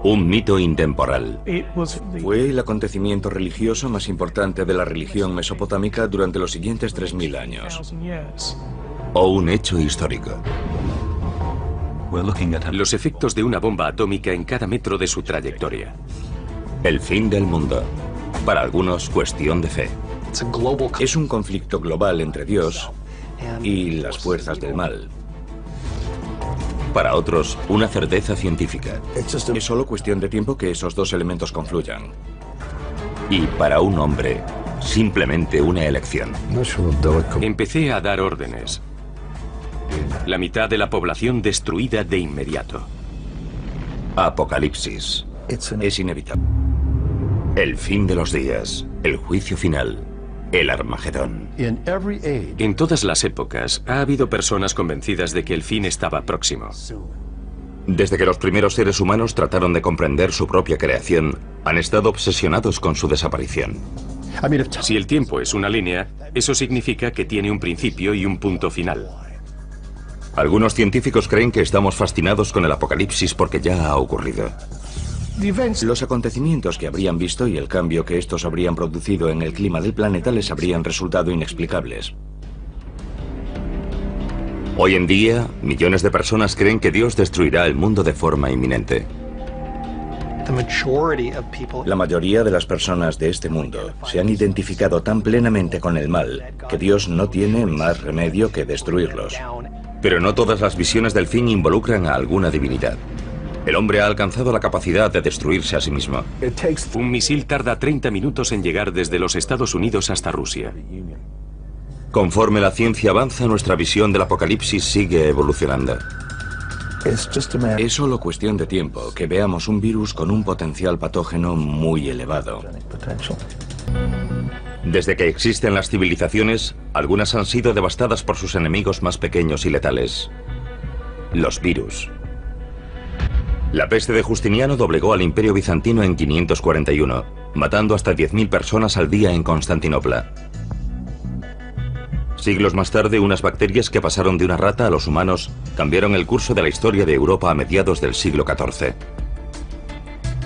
Un mito intemporal. Fue el acontecimiento religioso más importante de la religión mesopotámica durante los siguientes 3000 años. O un hecho histórico. Los efectos de una bomba atómica en cada metro de su trayectoria. El fin del mundo. Para algunos, cuestión de fe. Es un conflicto global entre Dios y las fuerzas del mal. Para otros, una certeza científica. Es solo cuestión de tiempo que esos dos elementos confluyan. Y para un hombre, simplemente una elección. Empecé a dar órdenes. La mitad de la población destruida de inmediato. Apocalipsis. Es inevitable. El fin de los días. El juicio final. El Armagedón. En todas las épocas ha habido personas convencidas de que el fin estaba próximo. Desde que los primeros seres humanos trataron de comprender su propia creación, han estado obsesionados con su desaparición. Si el tiempo es una línea, eso significa que tiene un principio y un punto final. Algunos científicos creen que estamos fascinados con el apocalipsis porque ya ha ocurrido. Los acontecimientos que habrían visto y el cambio que estos habrían producido en el clima del planeta les habrían resultado inexplicables. Hoy en día, millones de personas creen que Dios destruirá el mundo de forma inminente. La mayoría de las personas de este mundo se han identificado tan plenamente con el mal que Dios no tiene más remedio que destruirlos. Pero no todas las visiones del fin involucran a alguna divinidad. El hombre ha alcanzado la capacidad de destruirse a sí mismo. Un misil tarda 30 minutos en llegar desde los Estados Unidos hasta Rusia. Conforme la ciencia avanza, nuestra visión del apocalipsis sigue evolucionando. Es solo cuestión de tiempo que veamos un virus con un potencial patógeno muy elevado. Desde que existen las civilizaciones, algunas han sido devastadas por sus enemigos más pequeños y letales. Los virus. La peste de Justiniano doblegó al Imperio Bizantino en 541, matando hasta 10.000 personas al día en Constantinopla. Siglos más tarde, unas bacterias que pasaron de una rata a los humanos cambiaron el curso de la historia de Europa a mediados del siglo XIV.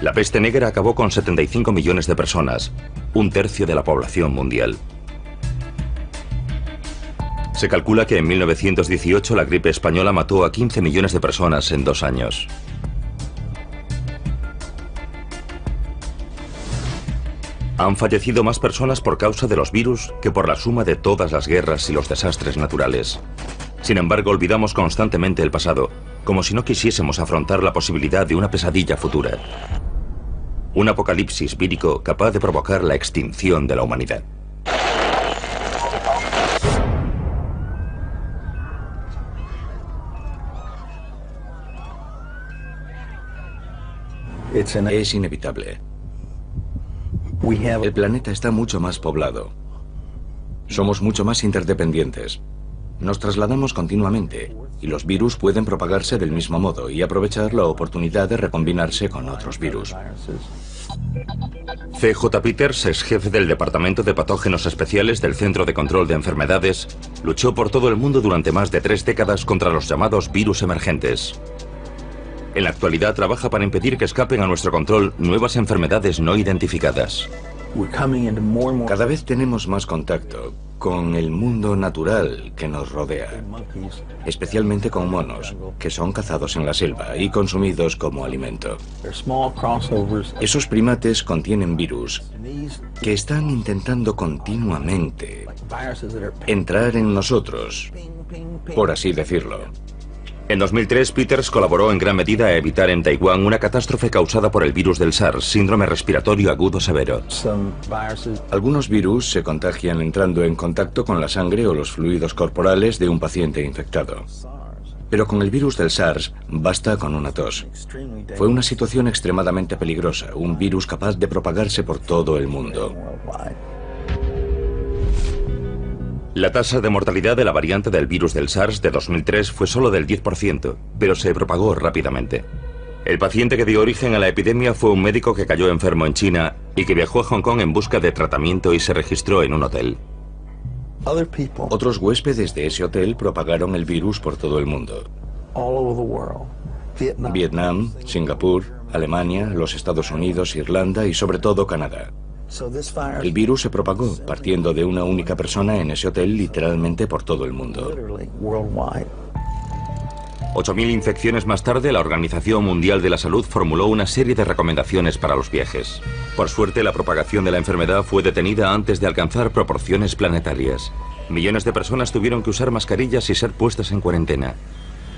La peste negra acabó con 75 millones de personas, un tercio de la población mundial. Se calcula que en 1918 la gripe española mató a 15 millones de personas en 2 años. Han fallecido más personas por causa de los virus que por la suma de todas las guerras y los desastres naturales. Sin embargo, olvidamos constantemente el pasado, como si no quisiésemos afrontar la posibilidad de una pesadilla futura. Un apocalipsis vírico capaz de provocar la extinción de la humanidad. Es inevitable. El planeta está mucho más poblado. Somos mucho más interdependientes. Nos trasladamos continuamente y los virus pueden propagarse del mismo modo y aprovechar la oportunidad de recombinarse con otros virus. C.J. Peters, ex jefe del Departamento de Patógenos Especiales del Centro de Control de Enfermedades, luchó por todo el mundo durante más de 3 décadas contra los llamados virus emergentes. En la actualidad trabaja para impedir que escapen a nuestro control nuevas enfermedades no identificadas. Cada vez tenemos más contacto con el mundo natural que nos rodea, especialmente con monos, que son cazados en la selva y consumidos como alimento. Esos primates contienen virus que están intentando continuamente entrar en nosotros, por así decirlo. En 2003, Peters colaboró en gran medida a evitar en Taiwán una catástrofe causada por el virus del SARS, síndrome respiratorio agudo severo. Algunos virus se contagian entrando en contacto con la sangre o los fluidos corporales de un paciente infectado. Pero con el virus del SARS basta con una tos. Fue una situación extremadamente peligrosa, un virus capaz de propagarse por todo el mundo. La tasa de mortalidad de la variante del virus del SARS de 2003 fue solo del 10%, pero se propagó rápidamente. El paciente que dio origen a la epidemia fue un médico que cayó enfermo en China y que viajó a Hong Kong en busca de tratamiento y se registró en un hotel. Otros huéspedes de ese hotel propagaron el virus por todo el mundo. Vietnam, Singapur, Alemania, los Estados Unidos, Irlanda y sobre todo Canadá. El virus se propagó partiendo de una única persona en ese hotel literalmente por todo el mundo. 8.000 infecciones más tarde, la Organización Mundial de la Salud formuló una serie de recomendaciones para los viajes. Por suerte, la propagación de la enfermedad fue detenida antes de alcanzar proporciones planetarias. Millones de personas tuvieron que usar mascarillas y ser puestas en cuarentena.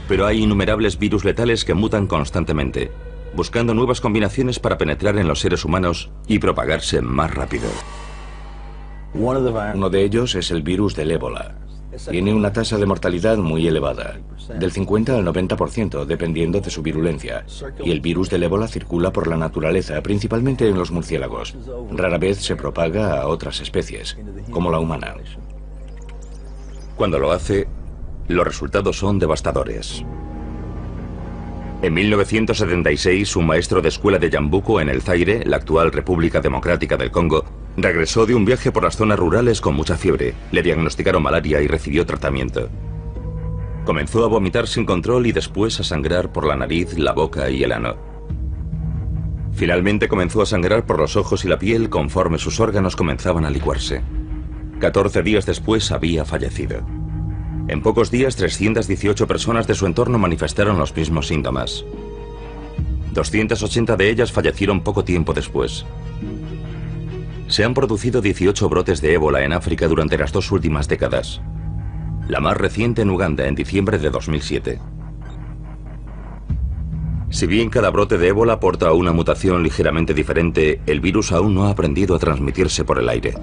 Pero hay innumerables virus letales que mutan constantemente, buscando nuevas combinaciones para penetrar en los seres humanos y propagarse más rápido. Uno de ellos es el virus del ébola. Tiene una tasa de mortalidad muy elevada, del 50 al 90%, dependiendo de su virulencia. Y el virus del ébola circula por la naturaleza, principalmente en los murciélagos. Rara vez se propaga a otras especies, como la humana. Cuando lo hace, los resultados son devastadores. En 1976, un maestro de escuela de Yambuco, en el Zaire, la actual República Democrática del Congo, regresó de un viaje por las zonas rurales con mucha fiebre. Le diagnosticaron malaria y recibió tratamiento. Comenzó a vomitar sin control y después a sangrar por la nariz, la boca y el ano. Finalmente comenzó a sangrar por los ojos y la piel conforme sus órganos comenzaban a licuarse. 14 días después había fallecido. En pocos días, 318 personas de su entorno manifestaron los mismos síntomas. 280 de ellas fallecieron poco tiempo después. Se han producido 18 brotes de ébola en África durante las 2 últimas décadas. La más reciente en Uganda, en diciembre de 2007. Si bien cada brote de ébola aporta una mutación ligeramente diferente, el virus aún no ha aprendido a transmitirse por el aire.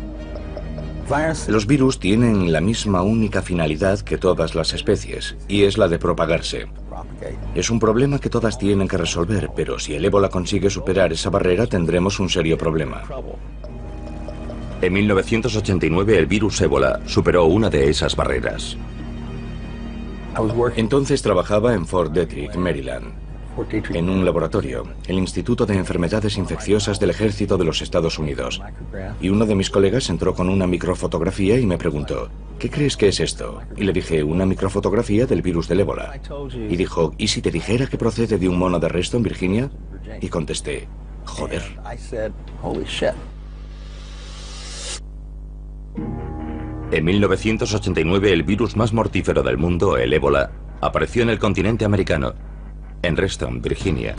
Los virus tienen la misma única finalidad que todas las especies, y es la de propagarse. Es un problema que todas tienen que resolver, pero si el ébola consigue superar esa barrera, tendremos un serio problema. En 1989, el virus ébola superó una de esas barreras. Entonces trabajaba en Fort Detrick, Maryland, en un laboratorio, el Instituto de Enfermedades Infecciosas del Ejército de los Estados Unidos. Y uno de mis colegas entró con una microfotografía y me preguntó, ¿qué crees que es esto? Y le dije, una microfotografía del virus del ébola. Y dijo, ¿y si te dijera que procede de un mono de arresto en Virginia? Y contesté, joder. En 1989, el virus más mortífero del mundo, el ébola, apareció en el continente americano, en Reston, Virginia.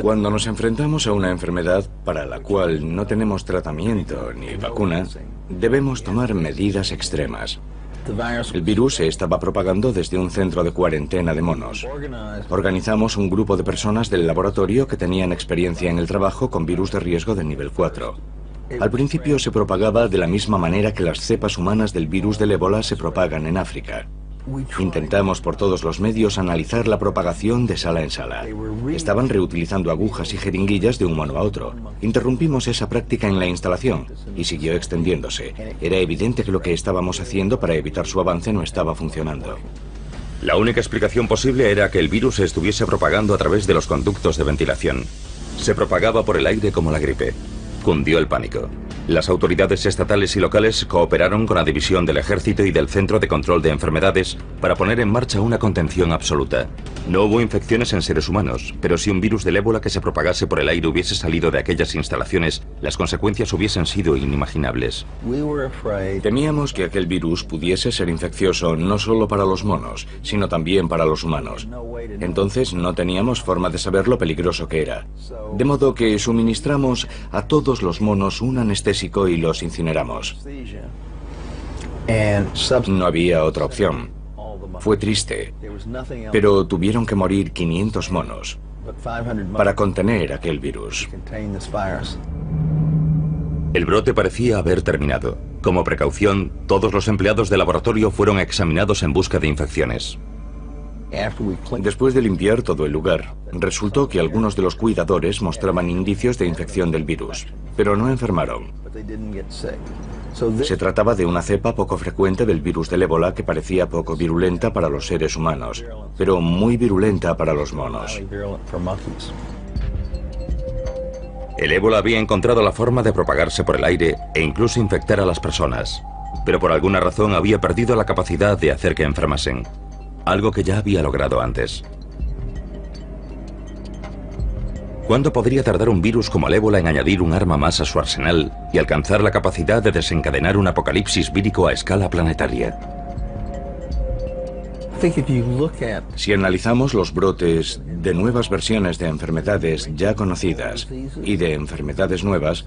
Cuando nos enfrentamos a una enfermedad para la cual no tenemos tratamiento ni vacuna, debemos tomar medidas extremas. El virus se estaba propagando desde un centro de cuarentena de monos. Organizamos un grupo de personas del laboratorio que tenían experiencia en el trabajo con virus de riesgo de nivel 4. Al principio se propagaba de la misma manera que las cepas humanas del virus del ébola se propagan en África. Intentamos por todos los medios analizar la propagación de sala en sala. Estaban reutilizando agujas y jeringuillas de un mono a otro. Interrumpimos esa práctica en la instalación y siguió extendiéndose. Era evidente que lo que estábamos haciendo para evitar su avance no estaba funcionando. La única explicación posible era que el virus se estuviese propagando a través de los conductos de ventilación. Se propagaba por el aire como la gripe. Cundió el pánico. Las autoridades estatales y locales cooperaron con la División del Ejército y del Centro de Control de Enfermedades para poner en marcha una contención absoluta. No hubo infecciones en seres humanos, pero si un virus del ébola que se propagase por el aire hubiese salido de aquellas instalaciones, las consecuencias hubiesen sido inimaginables. Temíamos que aquel virus pudiese ser infeccioso no solo para los monos, sino también para los humanos. Entonces no teníamos forma de saber lo peligroso que era. De modo que suministramos a todos los monos un anestésico y los incineramos. No había otra opción. Fue triste, pero tuvieron que morir 500 monos para contener aquel virus. El brote parecía haber terminado. Como precaución, todos los empleados del laboratorio fueron examinados en busca de infecciones. Después de limpiar todo el lugar, resultó que algunos de los cuidadores mostraban indicios de infección del virus, pero no enfermaron. Se trataba de una cepa poco frecuente del virus del ébola que parecía poco virulenta para los seres humanos, pero muy virulenta para los monos. El ébola había encontrado la forma de propagarse por el aire e incluso infectar a las personas, pero por alguna razón había perdido la capacidad de hacer que enfermasen, algo que ya había logrado antes. ¿Cuándo podría tardar un virus como el ébola en añadir un arma más a su arsenal y alcanzar la capacidad de desencadenar un apocalipsis vírico a escala planetaria? Si analizamos los brotes de nuevas versiones de enfermedades ya conocidas y de enfermedades nuevas,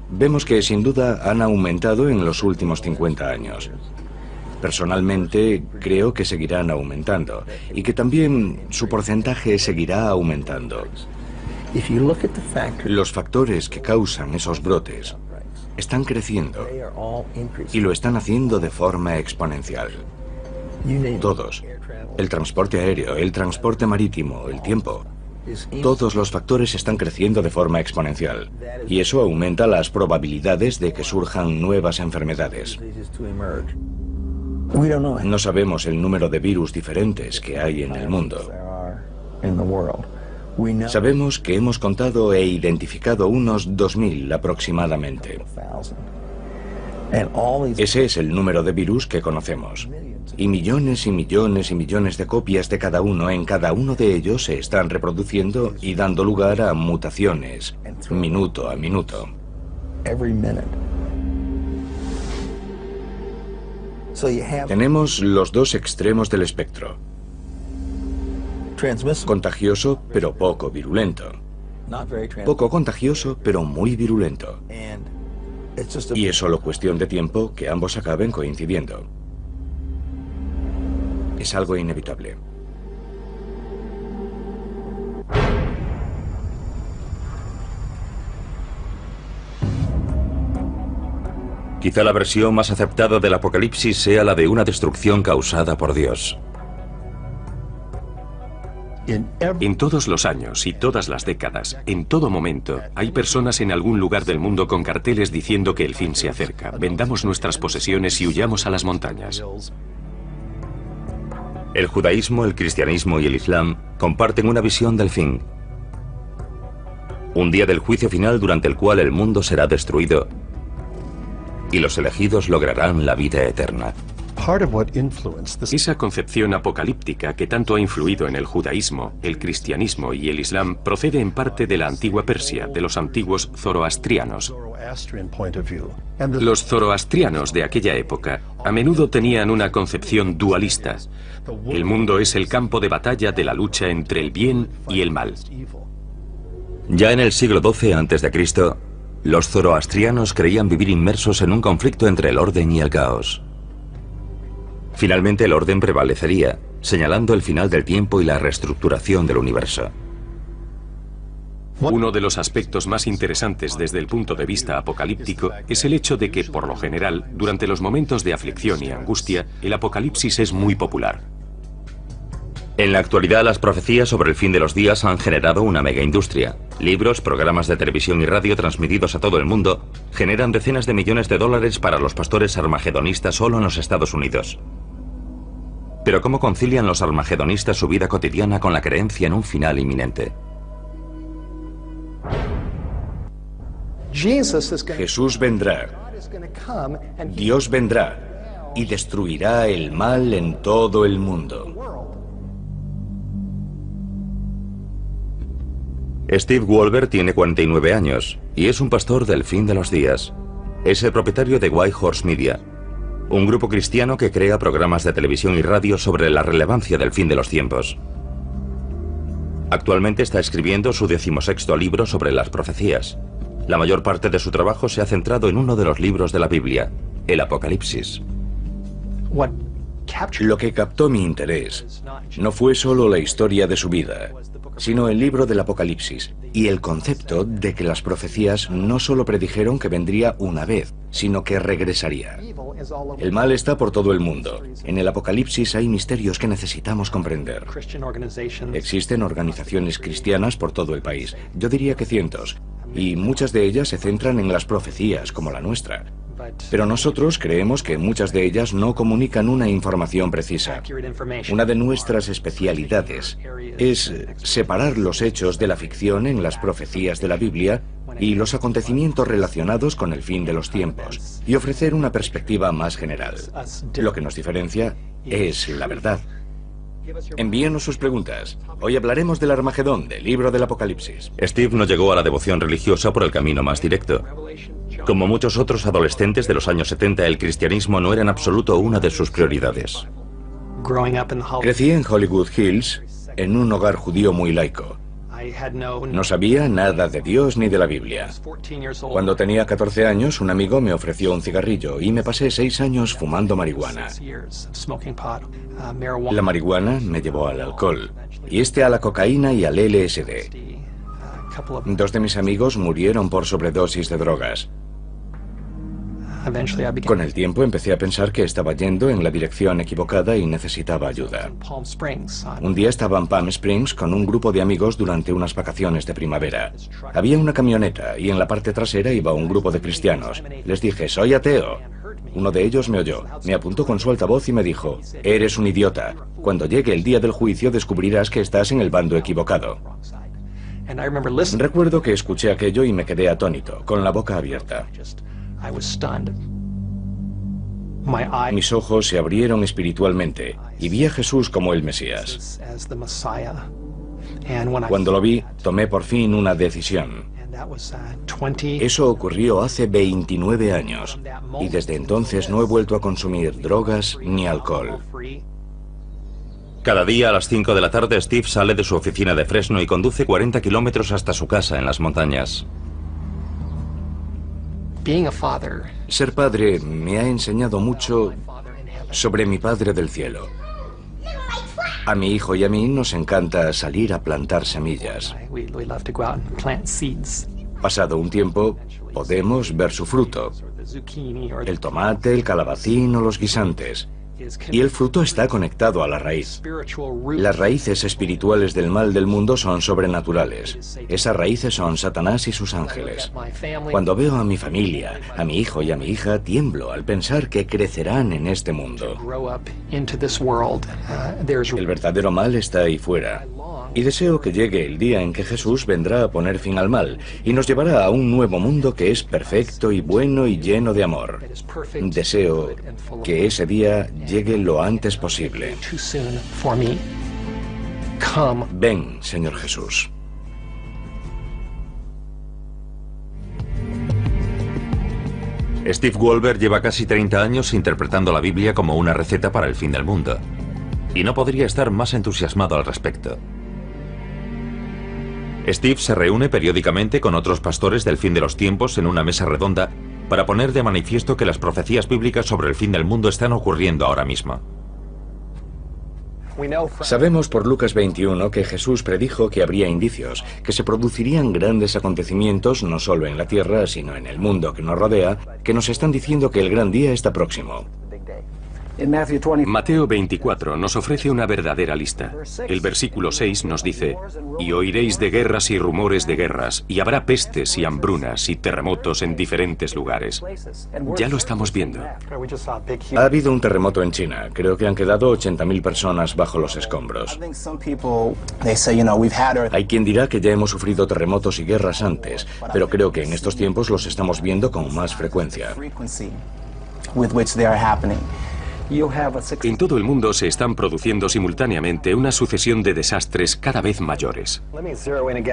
vemos que sin duda han aumentado en los últimos 50 años. Personalmente, creo que seguirán aumentando y que también su porcentaje seguirá aumentando. Los factores que causan esos brotes están creciendo y lo están haciendo de forma exponencial. Todos. El transporte aéreo, el transporte marítimo, el tiempo. Todos los factores están creciendo de forma exponencial y eso aumenta las probabilidades de que surjan nuevas enfermedades. No sabemos el número de virus diferentes que hay en el mundo. Sabemos que hemos contado e identificado unos 2000 aproximadamente. Ese es el número de virus que conocemos. Y millones y millones y millones de copias de cada uno en cada uno de ellos se están reproduciendo y dando lugar a mutaciones, minuto a minuto. Tenemos los dos extremos del espectro. Contagioso, pero poco virulento. Poco contagioso, pero muy virulento. Y es solo cuestión de tiempo que ambos acaben coincidiendo. Es algo inevitable. Quizá la versión más aceptada del apocalipsis sea la de una destrucción causada por Dios. En todos los años y todas las décadas, en todo momento, hay personas en algún lugar del mundo con carteles diciendo que el fin se acerca. Vendamos nuestras posesiones y huyamos a las montañas. El judaísmo, el cristianismo y el islam comparten una visión del fin. Un día del juicio final durante el cual el mundo será destruido y los elegidos lograrán la vida eterna. Esa concepción apocalíptica que tanto ha influido en el judaísmo, el cristianismo y el islam procede en parte de la antigua Persia, de los antiguos zoroastrianos. Los zoroastrianos de aquella época a menudo tenían una concepción dualista. El mundo es el campo de batalla de la lucha entre el bien y el mal. Ya en el siglo XII a.C., los zoroastrianos creían vivir inmersos en un conflicto entre el orden y el caos. Finalmente el orden prevalecería, señalando el final del tiempo y la reestructuración del universo. Uno de los aspectos más interesantes desde el punto de vista apocalíptico es el hecho de que, por lo general, durante los momentos de aflicción y angustia, el apocalipsis es muy popular. En la actualidad, las profecías sobre el fin de los días han generado una megaindustria. Libros, programas de televisión y radio transmitidos a todo el mundo generan decenas de millones de dólares para los pastores armagedonistas solo en los Estados Unidos. Pero ¿cómo concilian los armagedonistas su vida cotidiana con la creencia en un final inminente? Jesús vendrá. Dios vendrá y destruirá el mal en todo el mundo. Steve Wolber tiene 49 años y es un pastor del fin de los días. Es el propietario de White Horse Media, un grupo cristiano que crea programas de televisión y radio sobre la relevancia del fin de los tiempos. Actualmente está escribiendo su 16º libro sobre las profecías. La mayor parte de su trabajo se ha centrado en uno de los libros de la Biblia, el Apocalipsis. Lo que captó mi interés no fue solo la historia de su vida, sino el libro del Apocalipsis y el concepto de que las profecías no solo predijeron que vendría una vez, sino que regresaría. El mal está por todo el mundo. En el Apocalipsis hay misterios que necesitamos comprender. Existen organizaciones cristianas por todo el país, yo diría que cientos, y muchas de ellas se centran en las profecías, como la nuestra. Pero nosotros creemos que muchas de ellas no comunican una información precisa. Una de nuestras especialidades es separar los hechos de la ficción en las profecías de la Biblia y los acontecimientos relacionados con el fin de los tiempos, y ofrecer una perspectiva más general. Lo que nos diferencia es la verdad. Envíenos sus preguntas. Hoy hablaremos del Armagedón, del libro del Apocalipsis. Steve no llegó a la devoción religiosa por el camino más directo. Como muchos otros adolescentes de los años 70, el cristianismo no era en absoluto una de sus prioridades. Crecí en Hollywood Hills, en un hogar judío muy laico. No sabía nada de Dios ni de la Biblia. Cuando tenía 14 años, un amigo me ofreció un cigarrillo y me pasé 6 años fumando marihuana. La marihuana me llevó al alcohol, y a la cocaína y al LSD. 2 de mis amigos murieron por sobredosis de drogas. Con el tiempo empecé a pensar que estaba yendo en la dirección equivocada y necesitaba ayuda. Un día estaba en Palm Springs con un grupo de amigos durante unas vacaciones de primavera. Había una camioneta y en la parte trasera iba un grupo de cristianos. Les dije, soy ateo. Uno de ellos me oyó, me apuntó con su altavoz y me dijo, eres un idiota. Cuando llegue el día del juicio descubrirás que estás en el bando equivocado. Recuerdo que escuché aquello y me quedé atónito, con la boca abierta. Mis ojos se abrieron espiritualmente y vi a Jesús como el Mesías. Cuando lo vi, tomé por fin una decisión. Eso ocurrió hace 29 años y desde entonces no he vuelto a consumir drogas ni alcohol. Cada día a las 5 de la tarde Steve sale de su oficina de Fresno y conduce 40 kilómetros hasta su casa en las montañas. Ser padre me ha enseñado mucho sobre mi Padre del Cielo. A mi hijo y a mí nos encanta salir a plantar semillas. Pasado un tiempo, podemos ver su fruto. El tomate, el calabacín o los guisantes. Y el fruto está conectado a la raíz. Las raíces espirituales del mal del mundo son sobrenaturales. Esas raíces son Satanás y sus ángeles. Cuando veo a mi familia, a mi hijo y a mi hija, tiemblo al pensar que crecerán en este mundo. El verdadero mal está ahí fuera. Y deseo que llegue el día en que Jesús vendrá a poner fin al mal y nos llevará a un nuevo mundo que es perfecto y bueno y lleno de amor. Deseo que ese día llegue lo antes posible. Ven, Señor Jesús. Steve Wolber lleva casi 30 años interpretando la Biblia como una receta para el fin del mundo. Y no podría estar más entusiasmado al respecto. Steve se reúne periódicamente con otros pastores del fin de los tiempos en una mesa redonda para poner de manifiesto que las profecías bíblicas sobre el fin del mundo están ocurriendo ahora mismo. Sabemos por Lucas 21 que Jesús predijo que habría indicios, que se producirían grandes acontecimientos no solo en la tierra, sino en el mundo que nos rodea, que nos están diciendo que el gran día está próximo. Mateo 24 nos ofrece una verdadera lista. El versículo 6 nos dice, y oiréis de guerras y rumores de guerras, y habrá pestes y hambrunas y terremotos en diferentes lugares. Ya lo estamos viendo. Ha habido un terremoto en China. Creo que han quedado 80.000 personas bajo los escombros. Hay quien dirá que ya hemos sufrido terremotos y guerras antes, pero creo que en estos tiempos los estamos viendo con más frecuencia. En todo el mundo se están produciendo simultáneamente una sucesión de desastres cada vez mayores.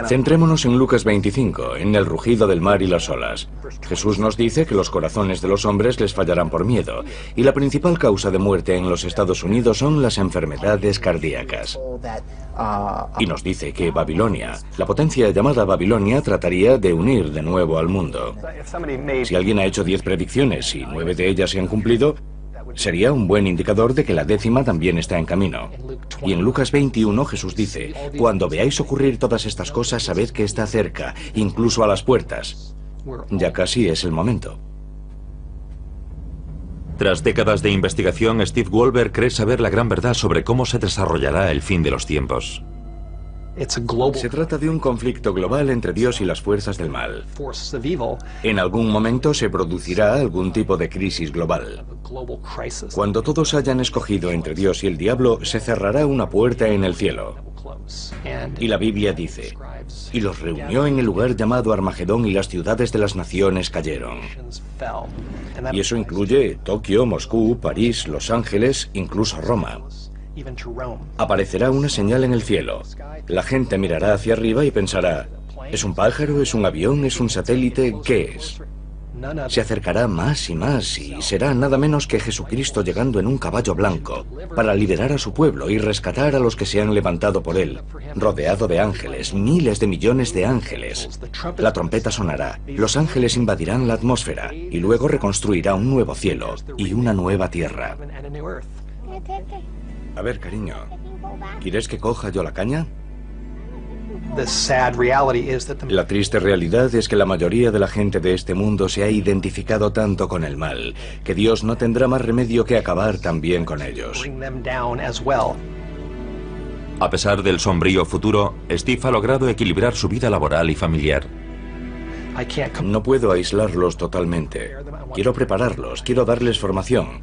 Centrémonos en Lucas 25, en el rugido del mar y las olas. Jesús nos dice que los corazones de los hombres les fallarán por miedo, y la principal causa de muerte en los Estados Unidos son las enfermedades cardíacas. Y nos dice que Babilonia, la potencia llamada Babilonia, trataría de unir de nuevo al mundo. Si alguien ha hecho 10 predicciones y 9 de ellas se han cumplido, sería un buen indicador de que la 10ª también está en camino. Y en Lucas 21 Jesús dice, cuando veáis ocurrir todas estas cosas, sabed que está cerca, incluso a las puertas. Ya casi es el momento. Tras décadas de investigación, Steve Wolber cree saber la gran verdad sobre cómo se desarrollará el fin de los tiempos. Se trata de un conflicto global entre Dios y las fuerzas del mal. En algún momento se producirá algún tipo de crisis global. Cuando todos hayan escogido entre Dios y el diablo, se cerrará una puerta en el cielo. Y la Biblia dice, y los reunió en el lugar llamado Armagedón y las ciudades de las naciones cayeron. Y eso incluye Tokio, Moscú, París, Los Ángeles, incluso Roma. Aparecerá una señal en el cielo. La gente mirará hacia arriba y pensará, ¿es un pájaro? ¿Es un avión? ¿Es un satélite? ¿Qué es? Se acercará más y más y será nada menos que Jesucristo llegando en un caballo blanco para liberar a su pueblo y rescatar a los que se han levantado por él, rodeado de ángeles, miles de millones de ángeles. La trompeta sonará, los ángeles invadirán la atmósfera y luego reconstruirá un nuevo cielo y una nueva tierra. A ver, cariño, ¿quieres que coja yo la caña? La triste realidad es que la mayoría de la gente de este mundo se ha identificado tanto con el mal, que Dios no tendrá más remedio que acabar también con ellos. A pesar del sombrío futuro, Steve ha logrado equilibrar su vida laboral y familiar. No puedo aislarlos totalmente. Quiero prepararlos, quiero darles formación.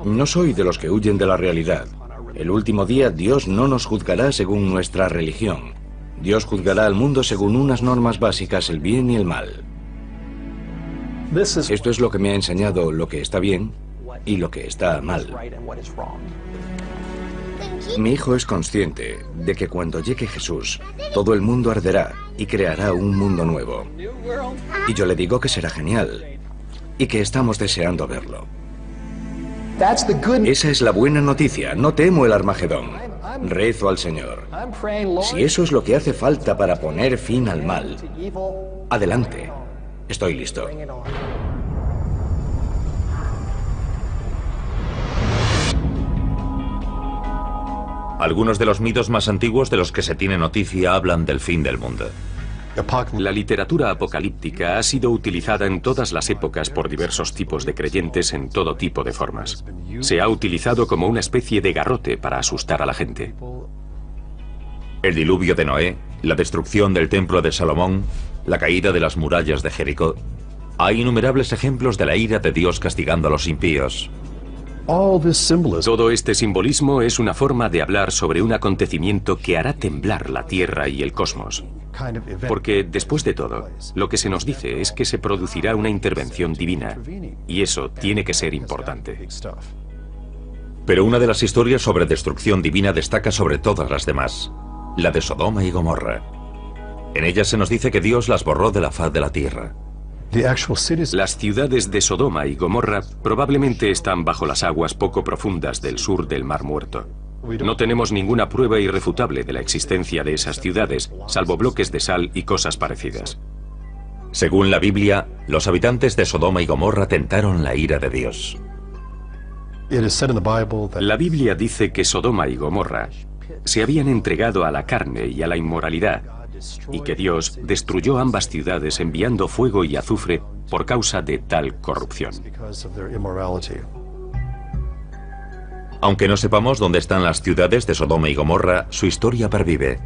No soy de los que huyen de la realidad. El último día Dios no nos juzgará según nuestra religión. Dios juzgará al mundo según unas normas básicas, el bien y el mal. Esto es lo que me ha enseñado lo que está bien y lo que está mal. Mi hijo es consciente de que cuando llegue Jesús, todo el mundo arderá y creará un mundo nuevo. Y yo le digo que será genial y que estamos deseando verlo. Esa es la buena noticia. No temo el Armagedón. Rezo al Señor. Si eso es lo que hace falta para poner fin al mal, adelante. Estoy listo. Algunos de los mitos más antiguos de los que se tiene noticia hablan del fin del mundo. La literatura apocalíptica ha sido utilizada en todas las épocas por diversos tipos de creyentes en todo tipo de formas. Se ha utilizado como una especie de garrote para asustar a la gente. El diluvio de Noé, la destrucción del templo de Salomón, la caída de las murallas de Jericó. Hay innumerables ejemplos de la ira de Dios castigando a los impíos. Todo este simbolismo es una forma de hablar sobre un acontecimiento que hará temblar la Tierra y el cosmos. Porque, después de todo, lo que se nos dice es que se producirá una intervención divina, y eso tiene que ser importante. Pero una de las historias sobre destrucción divina destaca sobre todas las demás, la de Sodoma y Gomorra. En ella se nos dice que Dios las borró de la faz de la tierra. Las ciudades de Sodoma y Gomorra probablemente están bajo las aguas poco profundas del sur del Mar Muerto. No tenemos ninguna prueba irrefutable de la existencia de esas ciudades, salvo bloques de sal y cosas parecidas. Según la Biblia, los habitantes de Sodoma y Gomorra tentaron la ira de Dios. La Biblia dice que Sodoma y Gomorra se habían entregado a la carne y a la inmoralidad, y que Dios destruyó ambas ciudades enviando fuego y azufre por causa de tal corrupción. Aunque no sepamos dónde están las ciudades de Sodoma y Gomorra, su historia pervive.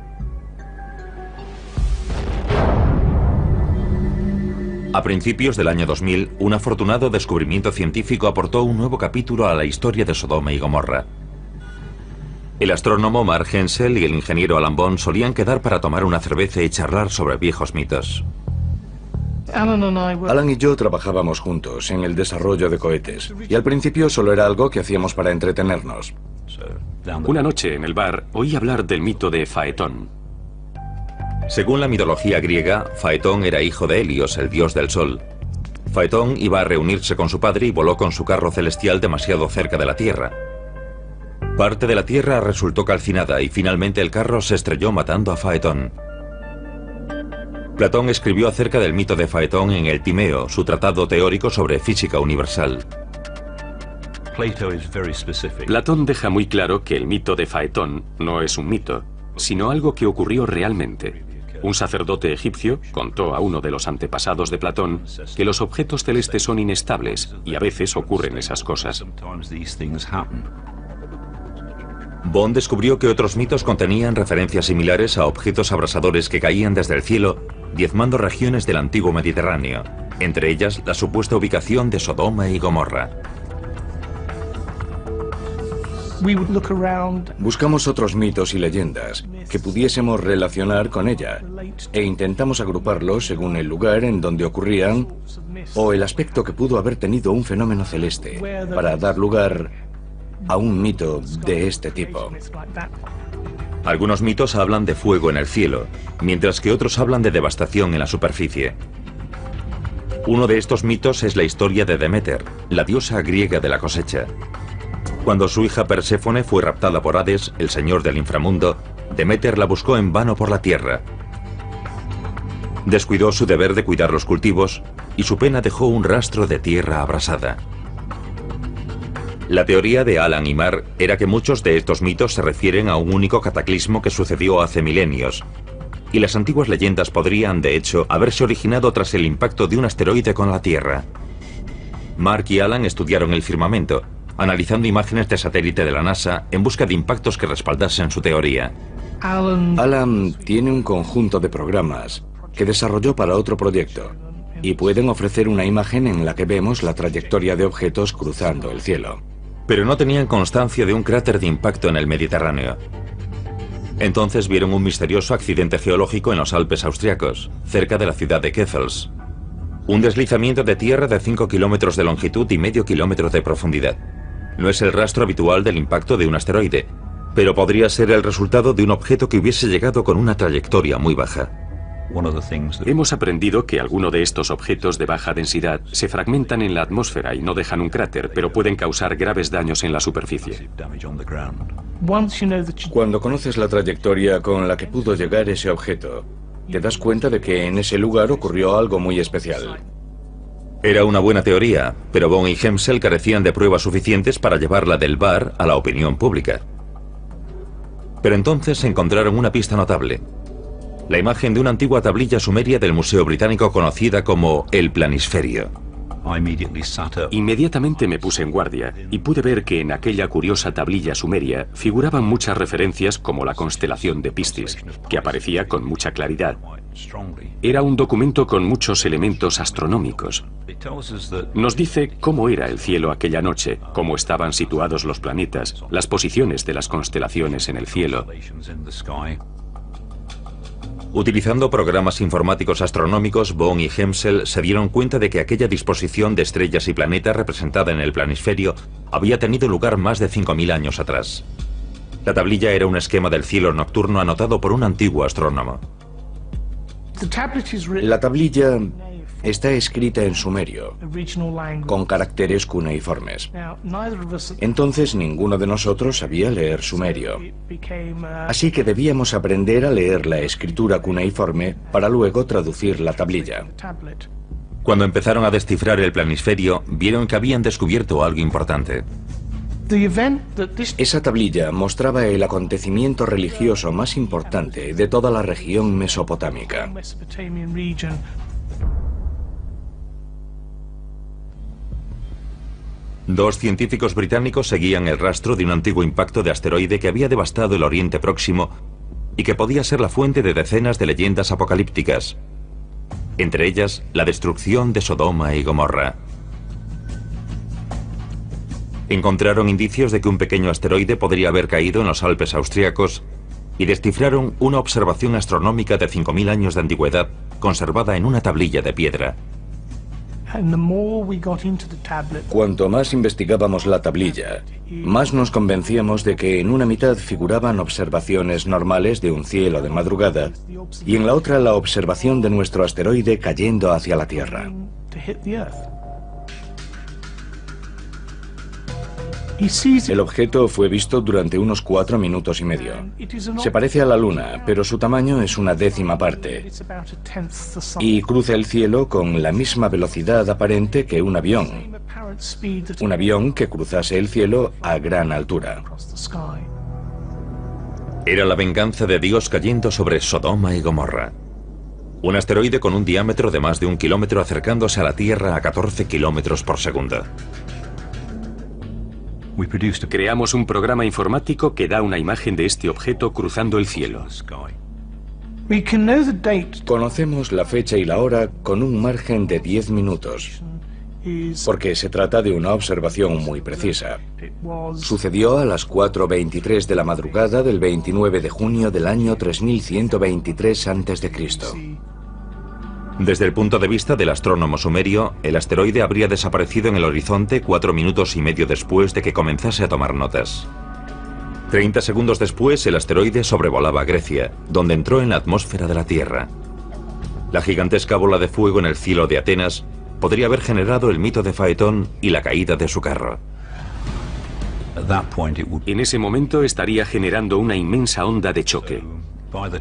A principios del año 2000, un afortunado descubrimiento científico aportó un nuevo capítulo a la historia de Sodoma y Gomorra. El astrónomo Mark Hensel y el ingeniero Alan Bond solían quedar para tomar una cerveza y charlar sobre viejos mitos. Alan y yo trabajábamos juntos en el desarrollo de cohetes, y al principio solo era algo que hacíamos para entretenernos. Una noche en el bar oí hablar del mito de Faetón. Según la mitología griega, Faetón era hijo de Helios, el dios del sol. Faetón iba a reunirse con su padre y voló con su carro celestial demasiado cerca de la Tierra. Parte de la Tierra resultó calcinada y finalmente el carro se estrelló matando a Faetón. Platón escribió acerca del mito de Faetón en el Timeo, su tratado teórico sobre física universal. Platón deja muy claro que el mito de Faetón no es un mito, sino algo que ocurrió realmente. Un sacerdote egipcio contó a uno de los antepasados de Platón que los objetos celestes son inestables y a veces ocurren esas cosas. Bond descubrió que otros mitos contenían referencias similares a objetos abrasadores que caían desde el cielo, diezmando regiones del antiguo Mediterráneo, entre ellas la supuesta ubicación de Sodoma y Gomorra. Buscamos otros mitos y leyendas que pudiésemos relacionar con ella e intentamos agruparlos según el lugar en donde ocurrían o el aspecto que pudo haber tenido un fenómeno celeste para dar lugar a un mito de este tipo. Algunos mitos hablan de fuego en el cielo, mientras que otros hablan de devastación en la superficie. Uno de estos mitos es la historia de Deméter, la diosa griega de la cosecha. Cuando su hija Perséfone fue raptada por Hades, el señor del inframundo, Deméter la buscó en vano por la tierra. Descuidó su deber de cuidar los cultivos y su pena dejó un rastro de tierra abrasada. La teoría de Alan y Marr era que muchos de estos mitos se refieren a un único cataclismo que sucedió hace milenios, y las antiguas leyendas podrían, de hecho, haberse originado tras el impacto de un asteroide con la Tierra. Mark y Alan estudiaron el firmamento, analizando imágenes de satélite de la NASA en busca de impactos que respaldasen su teoría. Alan tiene un conjunto de programas que desarrolló para otro proyecto, y pueden ofrecer una imagen en la que vemos la trayectoria de objetos cruzando el cielo. Pero no tenían constancia de un cráter de impacto en el Mediterráneo. Entonces vieron un misterioso accidente geológico en los Alpes austriacos, cerca de la ciudad de Kessels. Un deslizamiento de tierra de 5 kilómetros de longitud y medio kilómetro de profundidad. No es el rastro habitual del impacto de un asteroide, pero podría ser el resultado de un objeto que hubiese llegado con una trayectoria muy baja. Hemos aprendido que algunos de estos objetos de baja densidad se fragmentan en la atmósfera y no dejan un cráter, pero pueden causar graves daños en la superficie. Cuando conoces la trayectoria con la que pudo llegar ese objeto, te das cuenta de que en ese lugar ocurrió algo muy especial. Era una buena teoría, pero Bond y Hemsel carecían de pruebas suficientes para llevarla del bar a la opinión pública. Pero entonces encontraron una pista notable. La imagen de una antigua tablilla sumeria del Museo Británico conocida como el Planisferio. Inmediatamente me puse en guardia y pude ver que en aquella curiosa tablilla sumeria figuraban muchas referencias como la constelación de Piscis, que aparecía con mucha claridad. Era un documento con muchos elementos astronómicos. Nos dice cómo era el cielo aquella noche, cómo estaban situados los planetas, las posiciones de las constelaciones en el cielo. Utilizando programas informáticos astronómicos, Bond y Hemsel se dieron cuenta de que aquella disposición de estrellas y planetas representada en el planisferio había tenido lugar más de 5.000 años atrás. La tablilla era un esquema del cielo nocturno anotado por un antiguo astrónomo. La tablilla está escrita en sumerio, con caracteres cuneiformes. Entonces ninguno de nosotros sabía leer sumerio. Así que debíamos aprender a leer la escritura cuneiforme para luego traducir la tablilla. Cuando empezaron a descifrar el planisferio, vieron que habían descubierto algo importante. Esa tablilla mostraba el acontecimiento religioso más importante de toda la región mesopotámica. Dos científicos británicos seguían el rastro de un antiguo impacto de asteroide que había devastado el Oriente Próximo y que podía ser la fuente de decenas de leyendas apocalípticas, entre ellas la destrucción de Sodoma y Gomorra. Encontraron indicios de que un pequeño asteroide podría haber caído en los Alpes austríacos y descifraron una observación astronómica de 5.000 años de antigüedad conservada en una tablilla de piedra. Cuanto más investigábamos la tablilla, más nos convencíamos de que en una mitad figuraban observaciones normales de un cielo de madrugada y en la otra la observación de nuestro asteroide cayendo hacia la Tierra. El objeto fue visto durante unos 4 minutos y medio. Se parece a la Luna, pero su tamaño es una décima parte. Y cruza el cielo con la misma velocidad aparente que un avión. Un avión que cruzase el cielo a gran altura. Era la venganza de Dios cayendo sobre Sodoma y Gomorra. Un asteroide con un diámetro de más de 1 kilómetro acercándose a la Tierra a 14 kilómetros por segundo. Creamos un programa informático que da una imagen de este objeto cruzando el cielo. Conocemos la fecha y la hora con un margen de 10 minutos, porque se trata de una observación muy precisa. Sucedió a las 4:23 de la madrugada del 29 de junio del año 3123 a.C. Desde el punto de vista del astrónomo sumerio, el asteroide habría desaparecido en el horizonte 4 minutos y medio después de que comenzase a tomar notas. 30 segundos después, el asteroide sobrevolaba Grecia, donde entró en la atmósfera de la Tierra. La gigantesca bola de fuego en el cielo de Atenas podría haber generado el mito de Faetón y la caída de su carro. En ese momento estaría generando una inmensa onda de choque.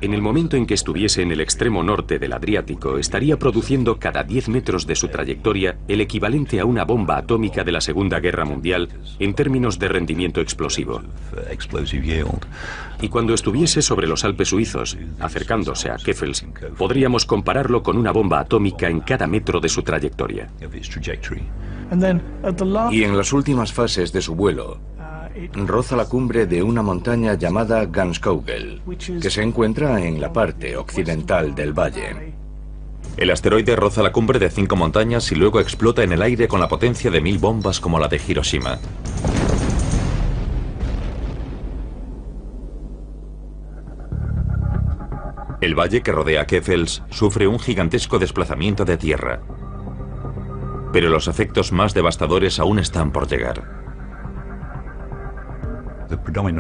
En el momento en que estuviese en el extremo norte del Adriático, estaría produciendo cada 10 metros de su trayectoria el equivalente a una bomba atómica de la Segunda Guerra Mundial en términos de rendimiento explosivo. Y cuando estuviese sobre los Alpes suizos, acercándose a Keffels, podríamos compararlo con una bomba atómica en cada metro de su trayectoria. Y en las últimas fases de su vuelo, roza la cumbre de una montaña llamada Ganskogel, que se encuentra en la parte occidental del valle. El asteroide roza la cumbre de 5 montañas y luego explota en el aire con la potencia de 1000 bombas como la de Hiroshima. El valle que rodea Keffels sufre un gigantesco desplazamiento de tierra. Pero los efectos más devastadores aún están por llegar.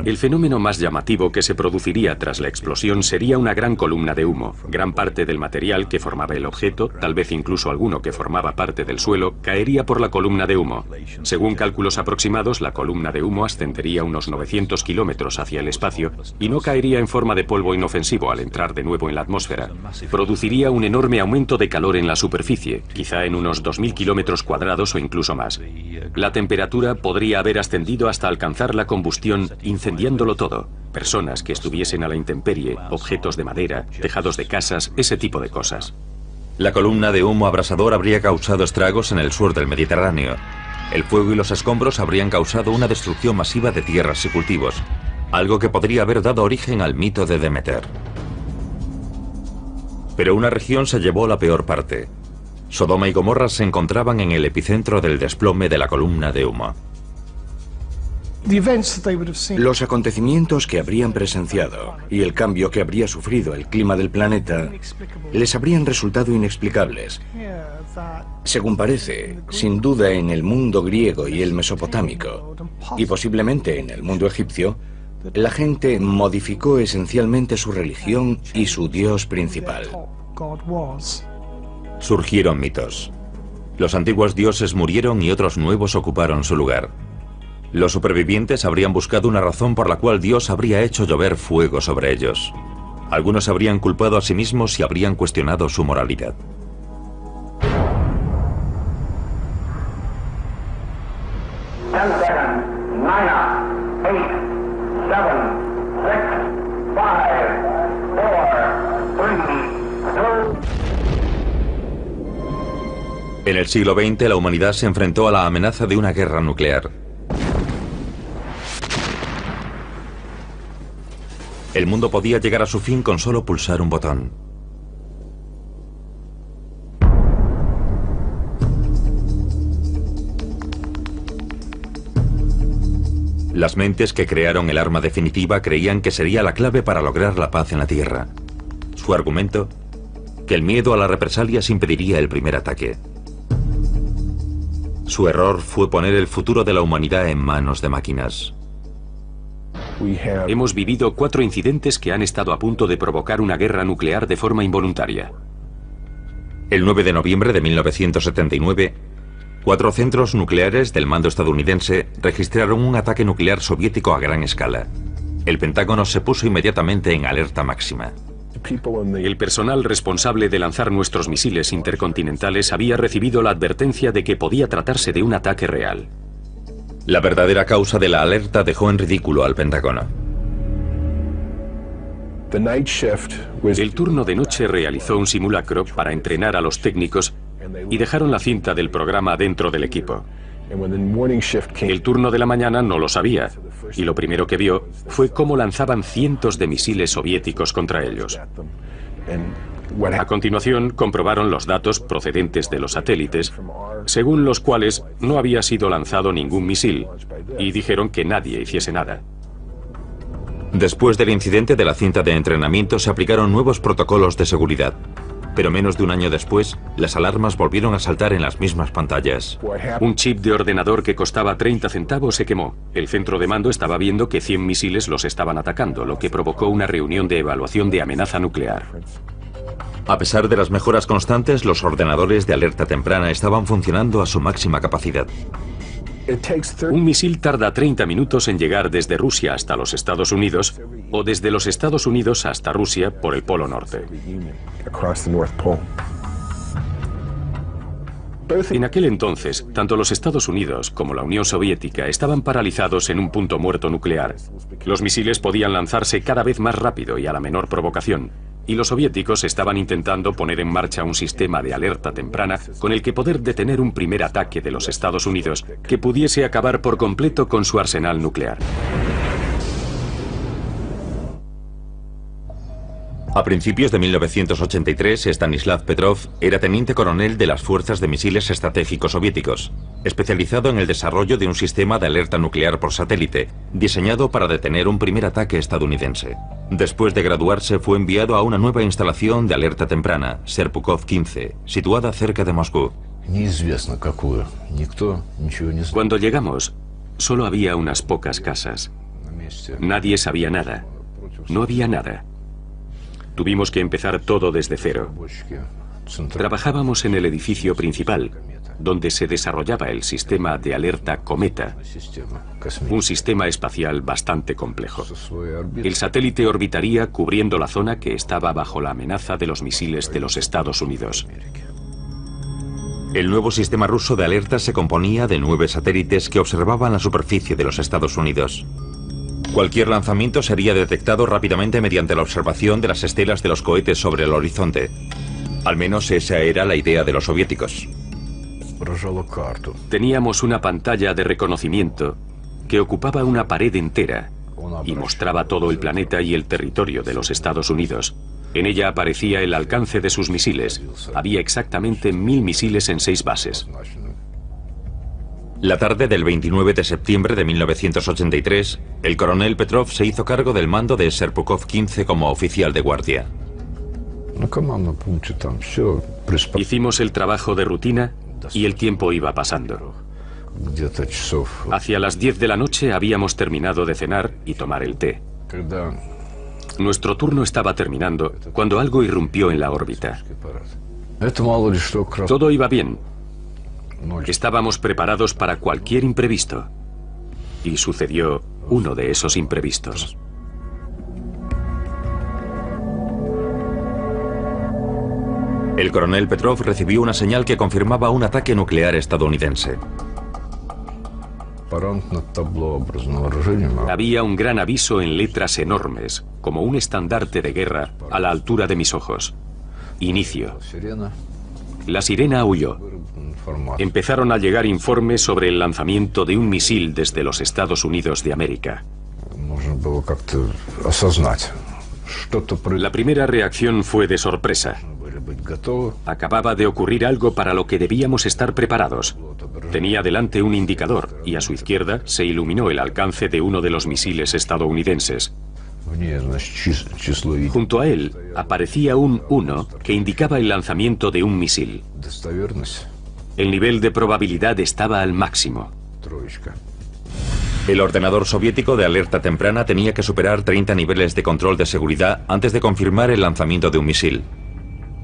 El fenómeno más llamativo que se produciría tras la explosión sería una gran columna de humo. Gran parte del material que formaba el objeto, tal vez incluso alguno que formaba parte del suelo, caería por la columna de humo. Según cálculos aproximados, la columna de humo ascendería unos 900 kilómetros hacia el espacio y no caería en forma de polvo inofensivo al entrar de nuevo en la atmósfera. Produciría un enorme aumento de calor en la superficie, quizá en unos 2000 kilómetros cuadrados o incluso más. La temperatura podría haber ascendido hasta alcanzar la combustión, incendiándolo todo. Personas que estuviesen a la intemperie, objetos de madera, tejados de casas, ese tipo de cosas. La columna de humo abrasador habría causado estragos en el sur del Mediterráneo. El fuego y los escombros habrían causado una destrucción masiva de tierras y cultivos, algo que podría haber dado origen al mito de Demeter. Pero una región se llevó la peor parte. Sodoma y Gomorra se encontraban en el epicentro del desplome de la columna de humo. Los acontecimientos que habrían presenciado y el cambio que habría sufrido el clima del planeta les habrían resultado inexplicables. Según parece, sin duda en el mundo griego y el mesopotámico, y posiblemente en el mundo egipcio, la gente modificó esencialmente su religión y su dios principal. Surgieron mitos. Los antiguos dioses murieron y otros nuevos ocuparon su lugar. Los supervivientes habrían buscado una razón por la cual Dios habría hecho llover fuego sobre ellos. Algunos habrían culpado a sí mismos y habrían cuestionado su moralidad. En el siglo XX, la humanidad se enfrentó a la amenaza de una guerra nuclear. El mundo podía llegar a su fin con solo pulsar un botón. Las mentes que crearon el arma definitiva creían que sería la clave para lograr la paz en la Tierra. Su argumento, que el miedo a las represalias impediría el primer ataque. Su error fue poner el futuro de la humanidad en manos de máquinas. Hemos vivido 4 incidentes que han estado a punto de provocar una guerra nuclear de forma involuntaria. El 9 de noviembre de 1979, 4 centros nucleares del mando estadounidense registraron un ataque nuclear soviético a gran escala. El Pentágono se puso inmediatamente en alerta máxima. El personal responsable de lanzar nuestros misiles intercontinentales había recibido la advertencia de que podía tratarse de un ataque real. La verdadera causa de la alerta dejó en ridículo al Pentágono. El turno de noche realizó un simulacro para entrenar a los técnicos y dejaron la cinta del programa dentro del equipo. El turno de la mañana no lo sabía, y lo primero que vio fue cómo lanzaban cientos de misiles soviéticos contra ellos. A continuación, comprobaron los datos procedentes de los satélites, según los cuales no había sido lanzado ningún misil, y dijeron que nadie hiciese nada. Después del incidente de la cinta de entrenamiento, se aplicaron nuevos protocolos de seguridad. Pero menos de un año después, las alarmas volvieron a saltar en las mismas pantallas. Un chip de ordenador que costaba 30 centavos se quemó. El centro de mando estaba viendo que 100 misiles los estaban atacando, lo que provocó una reunión de evaluación de amenaza nuclear. A pesar de las mejoras constantes, los ordenadores de alerta temprana estaban funcionando a su máxima capacidad. Un misil tarda 30 minutos en llegar desde Rusia hasta los Estados Unidos o desde los Estados Unidos hasta Rusia por el Polo Norte. En aquel entonces, tanto los Estados Unidos como la Unión Soviética estaban paralizados en un punto muerto nuclear. Los misiles podían lanzarse cada vez más rápido y a la menor provocación, y los soviéticos estaban intentando poner en marcha un sistema de alerta temprana con el que poder detener un primer ataque de los Estados Unidos que pudiese acabar por completo con su arsenal nuclear. A principios de 1983, Stanislav Petrov era teniente coronel de las Fuerzas de Misiles Estratégicos Soviéticos, especializado en el desarrollo de un sistema de alerta nuclear por satélite, diseñado para detener un primer ataque estadounidense. Después de graduarse, fue enviado a una nueva instalación de alerta temprana, Serpukhov 15, situada cerca de Moscú. Cuando llegamos, solo había unas pocas casas. Nadie sabía nada. No había nada. Tuvimos que empezar todo desde cero. Trabajábamos en el edificio principal, donde se desarrollaba el sistema de alerta Cometa, un sistema espacial bastante complejo. El satélite orbitaría cubriendo la zona que estaba bajo la amenaza de los misiles de los Estados Unidos. El nuevo sistema ruso de alerta se componía de 9 satélites que observaban la superficie de los Estados Unidos. Cualquier lanzamiento sería detectado rápidamente mediante la observación de las estelas de los cohetes sobre el horizonte. Al menos esa era la idea de los soviéticos. Teníamos una pantalla de reconocimiento que ocupaba una pared entera y mostraba todo el planeta y el territorio de los Estados Unidos. En ella aparecía el alcance de sus misiles. Había exactamente 1000 misiles en 6 bases. La tarde del 29 de septiembre de 1983, el coronel Petrov se hizo cargo del mando de Serpukhov 15 como oficial de guardia. Hicimos el trabajo de rutina y el tiempo iba pasando. Hacia las 10 de la noche habíamos terminado de cenar y tomar el té. Nuestro turno estaba terminando cuando algo irrumpió en la órbita. Todo iba bien. Estábamos preparados para cualquier imprevisto. Y sucedió uno de esos imprevistos. El coronel Petrov recibió una señal que confirmaba un ataque nuclear estadounidense. Había un gran aviso en letras enormes, como un estandarte de guerra, a la altura de mis ojos. Inicio. La sirena aulló. Empezaron a llegar informes sobre el lanzamiento de un misil desde los Estados Unidos de América. La primera reacción fue de sorpresa. Acababa de ocurrir algo para lo que debíamos estar preparados. Tenía delante un indicador y a su izquierda se iluminó el alcance de uno de los misiles estadounidenses. Junto a él aparecía un 1 que indicaba el lanzamiento de un misil. El nivel de probabilidad estaba al máximo. El ordenador soviético de alerta temprana tenía que superar 30 niveles de control de seguridad antes de confirmar el lanzamiento de un misil.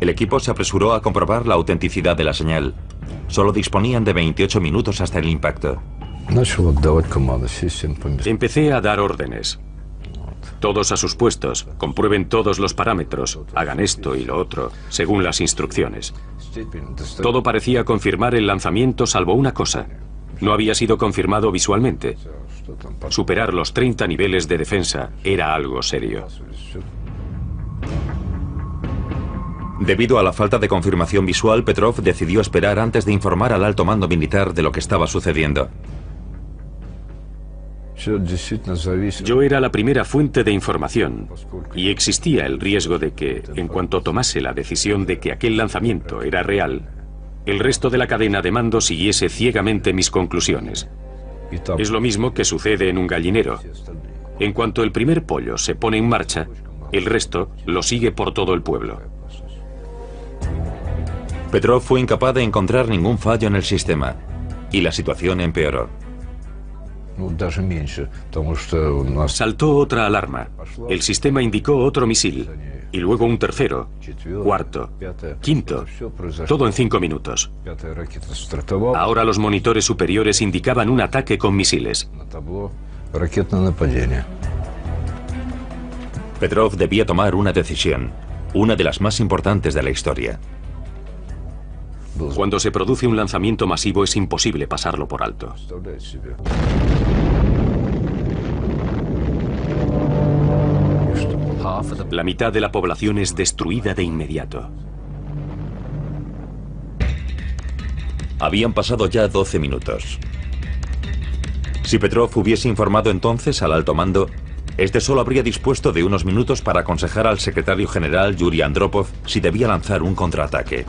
El equipo se apresuró a comprobar la autenticidad de la señal. Solo disponían de 28 minutos hasta el impacto. Empecé a dar órdenes. Todos a sus puestos, comprueben todos los parámetros, hagan esto y lo otro, según las instrucciones. Todo parecía confirmar el lanzamiento salvo una cosa. No había sido confirmado visualmente. Superar los 30 niveles de defensa era algo serio. Debido a la falta de confirmación visual, Petrov decidió esperar antes de informar al alto mando militar de lo que estaba sucediendo. Yo era la primera fuente de información y existía el riesgo de que, en cuanto tomase la decisión de que aquel lanzamiento era real, el resto de la cadena de mando siguiese ciegamente mis conclusiones. Es lo mismo que sucede en un gallinero. En cuanto el primer pollo se pone en marcha, el resto lo sigue por todo el pueblo. Petrov fue incapaz de encontrar ningún fallo en el sistema y la situación empeoró. Saltó otra alarma. El sistema indicó otro misil. Y luego un tercero, cuarto, quinto. Todo en 5 minutos. Ahora los monitores superiores indicaban un ataque con misiles. Petrov debía tomar una decisión, una de las más importantes de la historia. Cuando se produce un lanzamiento masivo es imposible pasarlo por alto. La mitad de la población es destruida de inmediato. Habían pasado ya 12 minutos. Si Petrov hubiese informado entonces al alto mando, este solo habría dispuesto de unos minutos para aconsejar al secretario general Yuri Andropov si debía lanzar un contraataque.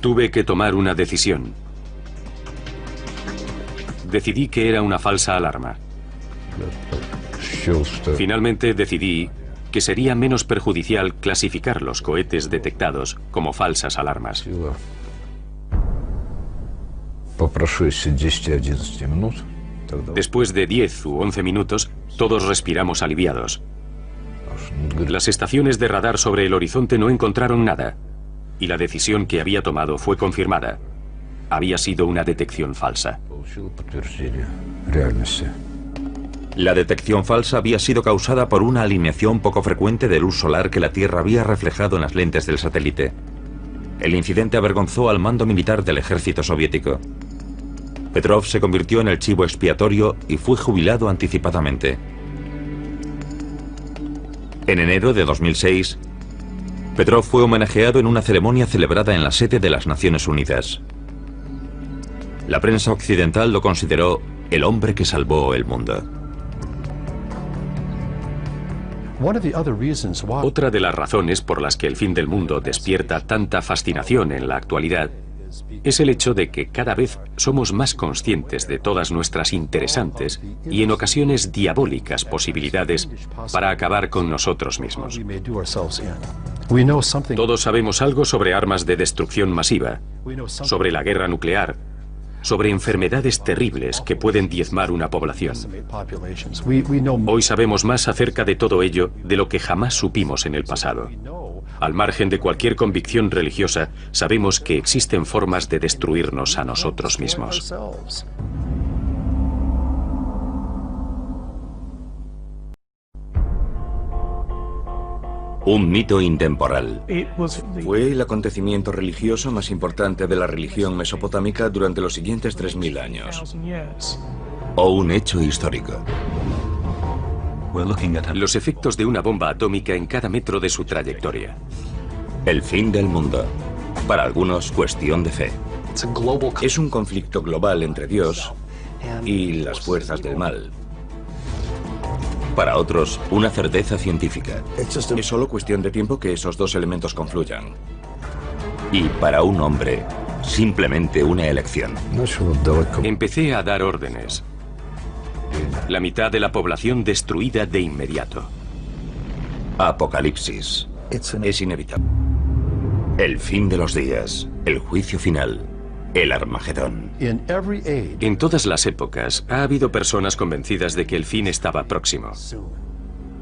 Tuve que tomar una decisión. Decidí que era una falsa alarma. Finalmente decidí que sería menos perjudicial clasificar los cohetes detectados como falsas alarmas. Después de 10 u 11 minutos, todos respiramos aliviados. Las estaciones de radar sobre el horizonte no encontraron nada, y la decisión que había tomado fue confirmada. Había sido una detección falsa. La detección falsa había sido causada por una alineación poco frecuente de luz solar que la Tierra había reflejado en las lentes del satélite. El incidente avergonzó al mando militar del ejército soviético. Petrov se convirtió en el chivo expiatorio y fue jubilado anticipadamente. En enero de 2006, Petrov fue homenajeado en una ceremonia celebrada en la sede de las Naciones Unidas. La prensa occidental lo consideró el hombre que salvó el mundo. Otra de las razones por las que el fin del mundo despierta tanta fascinación en la actualidad es el hecho de que cada vez somos más conscientes de todas nuestras interesantes y en ocasiones diabólicas posibilidades para acabar con nosotros mismos. Todos sabemos algo sobre armas de destrucción masiva, sobre la guerra nuclear, sobre enfermedades terribles que pueden diezmar una población. Hoy sabemos más acerca de todo ello de lo que jamás supimos en el pasado. Al margen de cualquier convicción religiosa, sabemos que existen formas de destruirnos a nosotros mismos. Un mito intemporal. Fue el acontecimiento religioso más importante de la religión mesopotámica durante los siguientes 3000 años. O un hecho histórico. Los efectos de una bomba atómica en cada metro de su trayectoria. El fin del mundo. Para algunos, cuestión de fe. Es un conflicto global entre Dios y las fuerzas del mal. Para otros, una certeza científica. Es solo cuestión de tiempo que esos dos elementos confluyan. Y para un hombre, simplemente una elección. Empecé a dar órdenes. La mitad de la población destruida de inmediato. Apocalipsis. Es inevitable. El fin de los días. El juicio final. El Armagedón. En todas las épocas ha habido personas convencidas de que el fin estaba próximo.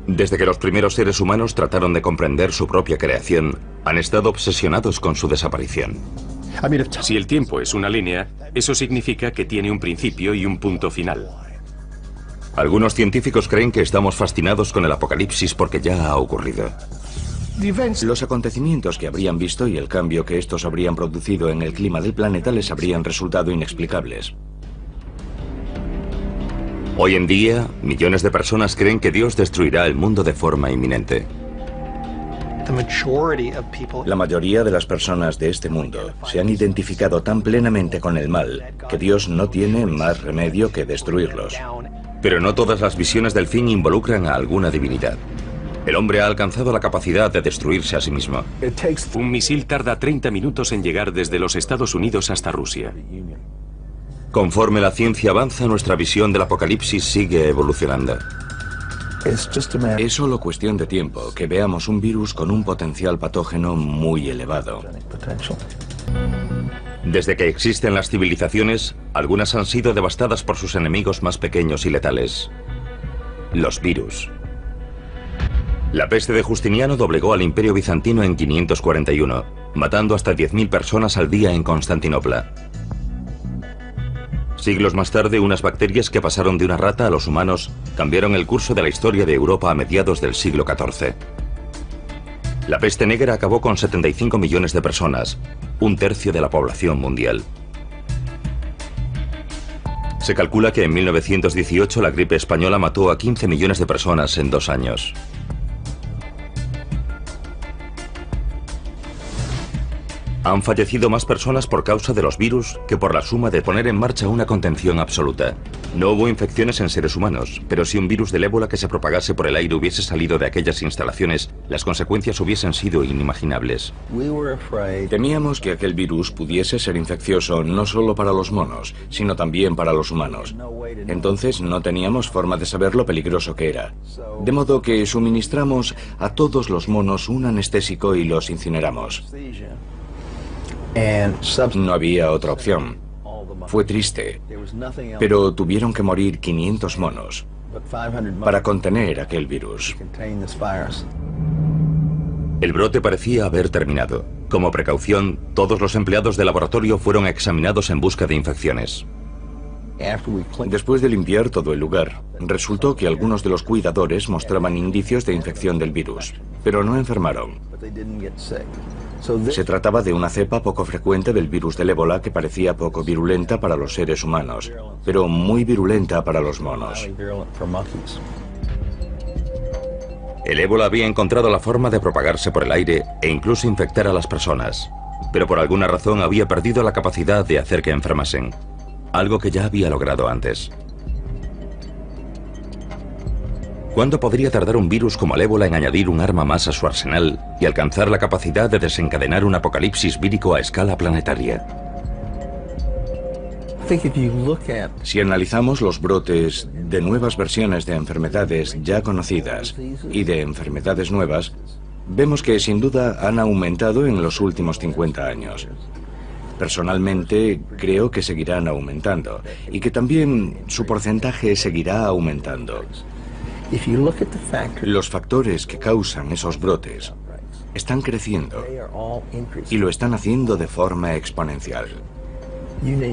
Desde que los primeros seres humanos trataron de comprender su propia creación, han estado obsesionados con su desaparición. Si el tiempo es una línea, eso significa que tiene un principio y un punto final. Algunos científicos creen que estamos fascinados con el apocalipsis porque ya ha ocurrido. Los acontecimientos que habrían visto y el cambio que estos habrían producido en el clima del planeta les habrían resultado inexplicables. Hoy en día, millones de personas creen que Dios destruirá el mundo de forma inminente. La mayoría de las personas de este mundo se han identificado tan plenamente con el mal que Dios no tiene más remedio que destruirlos. Pero no todas las visiones del fin involucran a alguna divinidad. El hombre ha alcanzado la capacidad de destruirse a sí mismo. Un misil tarda 30 minutos en llegar desde los Estados Unidos hasta Rusia. Conforme la ciencia avanza, nuestra visión del apocalipsis sigue evolucionando. Es solo cuestión de tiempo que veamos un virus con un potencial patógeno muy elevado. Desde que existen las civilizaciones, algunas han sido devastadas por sus enemigos más pequeños y letales: los virus. La peste de Justiniano doblegó al Imperio Bizantino en 541, matando hasta 10.000 personas al día en Constantinopla. Siglos más tarde, unas bacterias que pasaron de una rata a los humanos cambiaron el curso de la historia de Europa a mediados del siglo XIV. La peste negra acabó con 75 millones de personas, un tercio de la población mundial. Se calcula que en 1918 la gripe española mató a 15 millones de personas en 2 años. Han fallecido más personas por causa de los virus que por la suma de poner en marcha una contención absoluta. No hubo infecciones en seres humanos, pero si un virus del ébola que se propagase por el aire hubiese salido de aquellas instalaciones, las consecuencias hubiesen sido inimaginables. Temíamos que aquel virus pudiese ser infeccioso no solo para los monos, sino también para los humanos. Entonces no teníamos forma de saber lo peligroso que era. De modo que suministramos a todos los monos un anestésico y los incineramos. No había otra opción. Fue triste, pero tuvieron que morir 500 monos para contener aquel virus. El brote parecía haber terminado. Como precaución, todos los empleados del laboratorio fueron examinados en busca de infecciones. Después de limpiar todo el lugar, resultó que algunos de los cuidadores mostraban indicios de infección del virus, pero no enfermaron. Se trataba de una cepa poco frecuente del virus del ébola que parecía poco virulenta para los seres humanos, pero muy virulenta para los monos. El ébola había encontrado la forma de propagarse por el aire e incluso infectar a las personas, pero por alguna razón había perdido la capacidad de hacer que enfermasen, algo que ya había logrado antes. ¿Cuándo podría tardar un virus como el ébola en añadir un arma más a su arsenal y alcanzar la capacidad de desencadenar un apocalipsis vírico a escala planetaria? Si analizamos los brotes de nuevas versiones de enfermedades ya conocidas y de enfermedades nuevas, vemos que sin duda han aumentado en los últimos 50 años. Personalmente, creo que seguirán aumentando y que también su porcentaje seguirá aumentando. Los factores que causan esos brotes están creciendo y lo están haciendo de forma exponencial.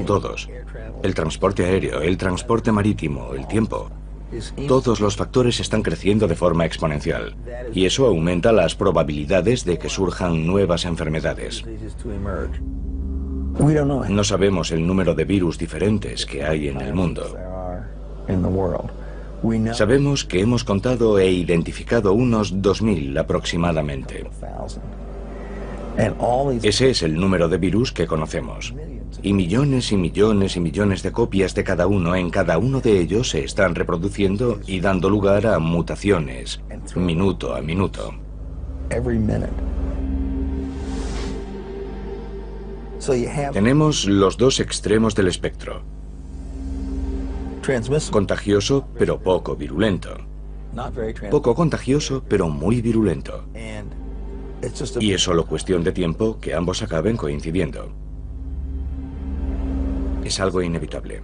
Todos. El transporte aéreo, el transporte marítimo, el tiempo. Todos los factores están creciendo de forma exponencial y eso aumenta las probabilidades de que surjan nuevas enfermedades. No sabemos el número de virus diferentes que hay en el mundo. Sabemos que hemos contado e identificado unos 2000 aproximadamente. Ese es el número de virus que conocemos. Y millones y millones y millones de copias de cada uno en cada uno de ellos se están reproduciendo y dando lugar a mutaciones, minuto a minuto. Tenemos los dos extremos del espectro. Contagioso, pero poco virulento. Poco contagioso, pero muy virulento. Y es solo cuestión de tiempo que ambos acaben coincidiendo. Es algo inevitable.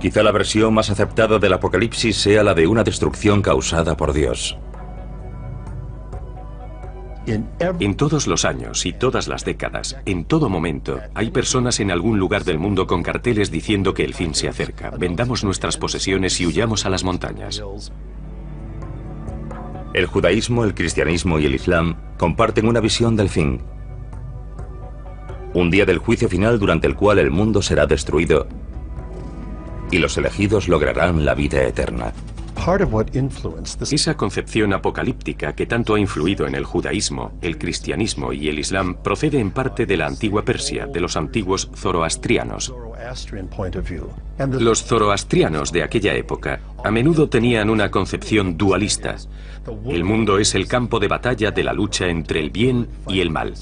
Quizá la versión más aceptada del apocalipsis sea la de una destrucción causada por Dios. En todos los años y todas las décadas, en todo momento, hay personas en algún lugar del mundo con carteles diciendo que el fin se acerca. Vendamos nuestras posesiones y huyamos a las montañas. El judaísmo, el cristianismo y el islam comparten una visión del fin. Un día del juicio final durante el cual el mundo será destruido y los elegidos lograrán la vida eterna. Esa concepción apocalíptica que tanto ha influido en el judaísmo, el cristianismo y el islam procede en parte de la antigua Persia, de los antiguos zoroastrianos. Los zoroastrianos de aquella época a menudo tenían una concepción dualista. El mundo es el campo de batalla de la lucha entre el bien y el mal.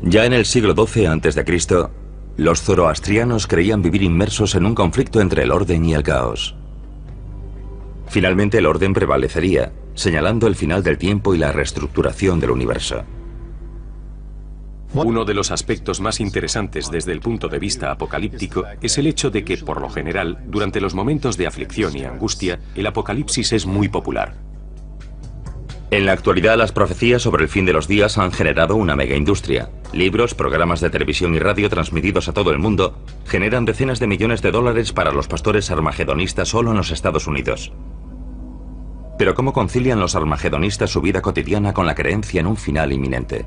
Ya en el siglo XII a.C., los zoroastrianos creían vivir inmersos en un conflicto entre el orden y el caos. Finalmente el orden prevalecería, señalando el final del tiempo y la reestructuración del universo. Uno de los aspectos más interesantes desde el punto de vista apocalíptico es el hecho de que, por lo general, durante los momentos de aflicción y angustia, el apocalipsis es muy popular. En la actualidad, las profecías sobre el fin de los días han generado una megaindustria. Libros, programas de televisión y radio transmitidos a todo el mundo generan decenas de millones de dólares para los pastores armagedonistas solo en los Estados Unidos. Pero ¿cómo concilian los armagedonistas su vida cotidiana con la creencia en un final inminente?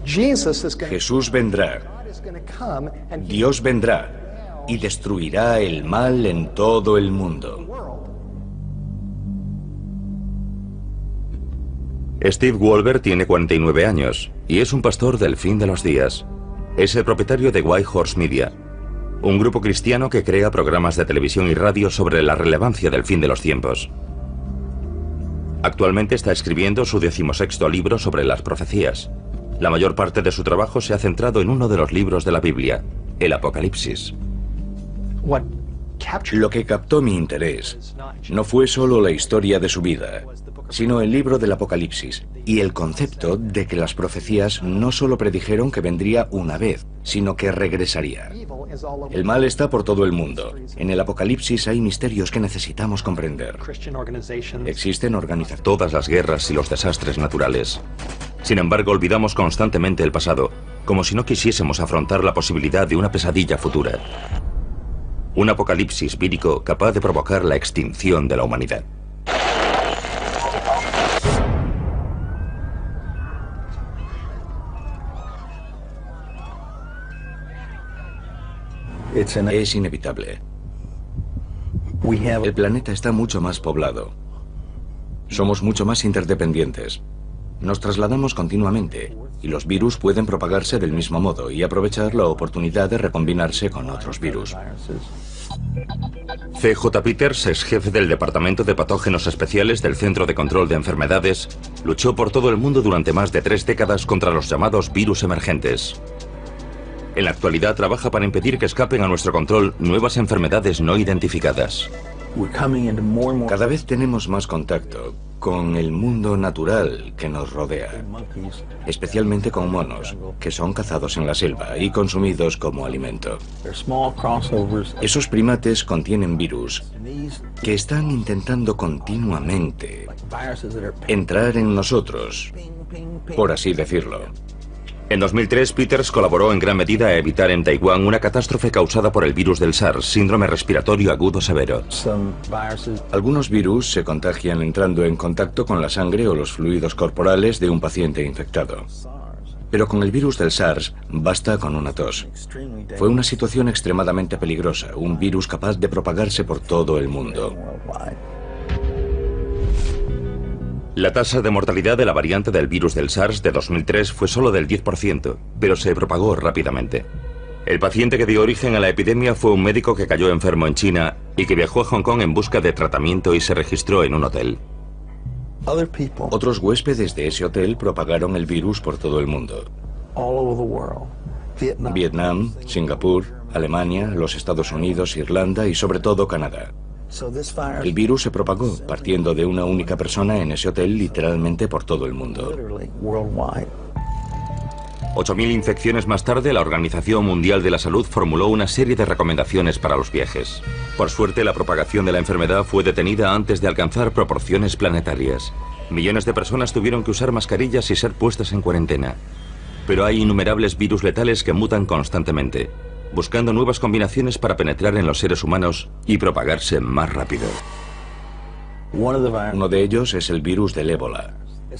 Jesús vendrá, Dios vendrá y destruirá el mal en todo el mundo. Steve Wolber tiene 49 años y es un pastor del fin de los días. Es el propietario de White Horse Media, un grupo cristiano que crea programas de televisión y radio sobre la relevancia del fin de los tiempos. Actualmente está escribiendo su 16º libro sobre las profecías. La mayor parte de su trabajo se ha centrado en uno de los libros de la Biblia, el Apocalipsis. Lo que captó mi interés no fue solo la historia de su vida, sino el libro del Apocalipsis y el concepto de que las profecías no solo predijeron que vendría una vez, sino que regresaría. El mal está por todo el mundo. En el Apocalipsis hay misterios que necesitamos comprender. Existen organizaciones. Todas las guerras y los desastres naturales. Sin embargo, olvidamos constantemente el pasado, como si no quisiésemos afrontar la posibilidad de una pesadilla futura. Un apocalipsis vírico capaz de provocar la extinción de la humanidad. Es inevitable. El planeta está mucho más poblado. Somos mucho más interdependientes. Nos trasladamos continuamente y los virus pueden propagarse del mismo modo y aprovechar la oportunidad de recombinarse con otros virus. C.J. Peters, ex jefe del Departamento de Patógenos Especiales del Centro de Control de Enfermedades, luchó por todo el mundo durante más de 3 décadas contra los llamados virus emergentes. En la actualidad trabaja para impedir que escapen a nuestro control nuevas enfermedades no identificadas. Cada vez tenemos más contacto con el mundo natural que nos rodea, especialmente con monos, que son cazados en la selva y consumidos como alimento. Esos primates contienen virus que están intentando continuamente entrar en nosotros, por así decirlo. En 2003, Peters colaboró en gran medida a evitar en Taiwán una catástrofe causada por el virus del SARS, síndrome respiratorio agudo severo. Algunos virus se contagian entrando en contacto con la sangre o los fluidos corporales de un paciente infectado. Pero con el virus del SARS basta con una tos. Fue una situación extremadamente peligrosa, un virus capaz de propagarse por todo el mundo. La tasa de mortalidad de la variante del virus del SARS de 2003 fue solo del 10%, pero se propagó rápidamente. El paciente que dio origen a la epidemia fue un médico que cayó enfermo en China y que viajó a Hong Kong en busca de tratamiento y se registró en un hotel. Otros huéspedes de ese hotel propagaron el virus por todo el mundo. Vietnam, Singapur, Alemania, los Estados Unidos, Irlanda y sobre todo Canadá. El virus se propagó partiendo de una única persona en ese hotel literalmente por todo el mundo. 8.000 infecciones más tarde, la Organización Mundial de la Salud formuló una serie de recomendaciones para los viajes. Por suerte, la propagación de la enfermedad fue detenida antes de alcanzar proporciones planetarias. Millones de personas tuvieron que usar mascarillas y ser puestas en cuarentena. Pero hay innumerables virus letales que mutan constantemente, buscando nuevas combinaciones para penetrar en los seres humanos y propagarse más rápido. Uno de ellos es el virus del ébola.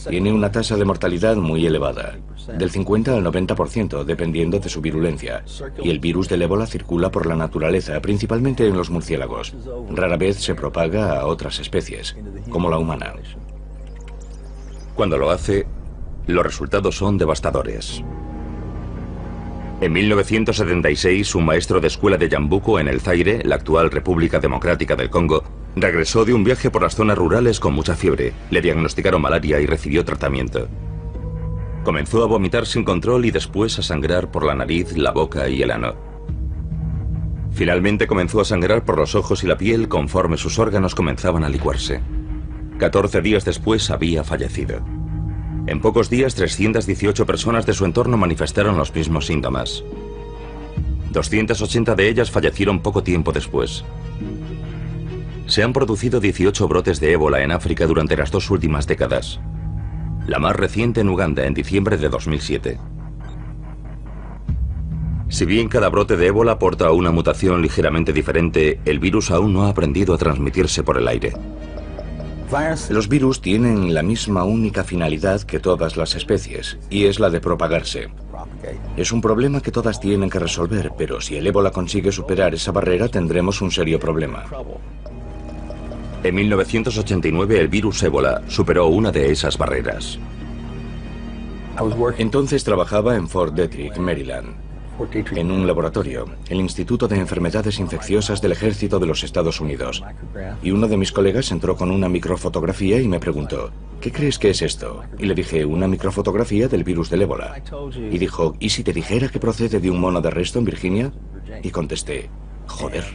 Tiene una tasa de mortalidad muy elevada, del 50 al 90%, dependiendo de su virulencia. Y el virus del ébola circula por la naturaleza, principalmente en los murciélagos. Rara vez se propaga a otras especies, como la humana. Cuando lo hace, los resultados son devastadores. En 1976, un maestro de escuela de Yambuco, en el Zaire, la actual República Democrática del Congo, regresó de un viaje por las zonas rurales con mucha fiebre. Le diagnosticaron malaria y recibió tratamiento. Comenzó a vomitar sin control y después a sangrar por la nariz, la boca y el ano. Finalmente comenzó a sangrar por los ojos y la piel conforme sus órganos comenzaban a licuarse. 14 días después había fallecido. En pocos días, 318 personas de su entorno manifestaron los mismos síntomas. 280 de ellas fallecieron poco tiempo después. Se han producido 18 brotes de ébola en África durante las 2 últimas décadas. La más reciente en Uganda, en diciembre de 2007. Si bien cada brote de ébola aporta una mutación ligeramente diferente, el virus aún no ha aprendido a transmitirse por el aire. Los virus tienen la misma única finalidad que todas las especies, y es la de propagarse. Es un problema que todas tienen que resolver, pero si el ébola consigue superar esa barrera, tendremos un serio problema. En 1989 el virus ébola superó una de esas barreras. Entonces trabajaba en Fort Detrick, Maryland, en un laboratorio, el Instituto de Enfermedades Infecciosas del Ejército de los Estados Unidos. Y uno de mis colegas entró con una microfotografía y me preguntó, ¿qué crees que es esto? Y le dije, una microfotografía del virus del ébola. Y dijo, ¿y si te dijera que procede de un mono de arresto en Virginia? Y contesté, joder.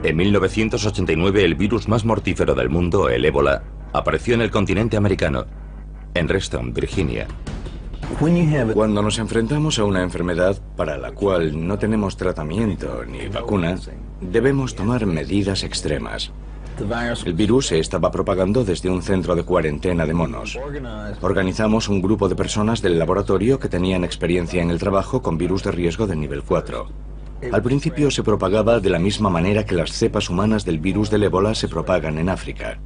En 1989 el virus más mortífero del mundo, el ébola, apareció en el continente americano, en Reston, Virginia. Cuando nos enfrentamos a una enfermedad para la cual no tenemos tratamiento ni vacuna, debemos tomar medidas extremas. El virus se estaba propagando desde un centro de cuarentena de monos. Organizamos un grupo de personas del laboratorio que tenían experiencia en el trabajo con virus de riesgo de nivel 4. Al principio se propagaba de la misma manera que las cepas humanas del virus del ébola se propagan en África.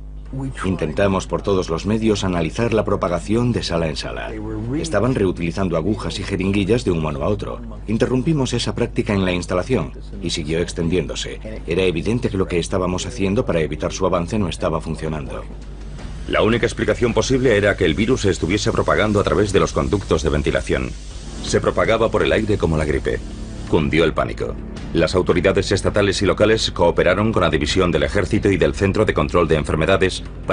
Intentamos por todos los medios analizar la propagación de sala en sala. Estaban reutilizando agujas y jeringuillas de un mono a otro. Interrumpimos esa práctica en la instalación y siguió extendiéndose. Era evidente que lo que estábamos haciendo para evitar su avance no estaba funcionando. La única explicación posible era que el virus se estuviese propagando a través de los conductos de ventilación. Se propagaba por el aire como la gripe. Cundió el pánico. Las autoridades estatales y locales cooperaron con la División del Ejército y del Centro de Control de Enfermedades